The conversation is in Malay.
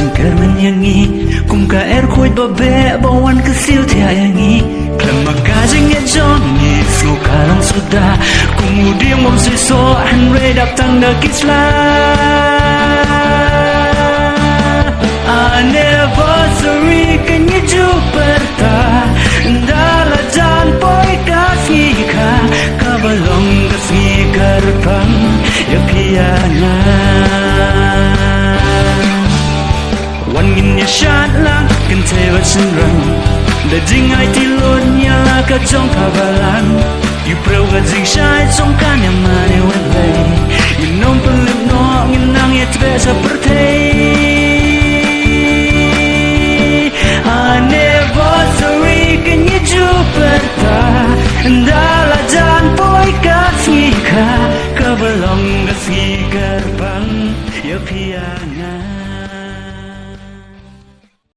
jingkar menyanyi kum ka khoi babe bawan kesil tiayangi klama kajing ya jongi su kalong sudah kumudi mom so hanre dap tangga kisla anniversary kan you juperta ndala jan poi kasih ka kabalong kasih karpang ya piana wan gin ya shat lang kan tewa senrang da jing ai ti lon ya la ka jong ka balan you pro ga jing shai jong kan ya mane wan lay you nom pelim no ngin nang ya tbe seperti anniversary kan you juperta ndala jan poi kasih ka kabalong kasih gerbang ya piana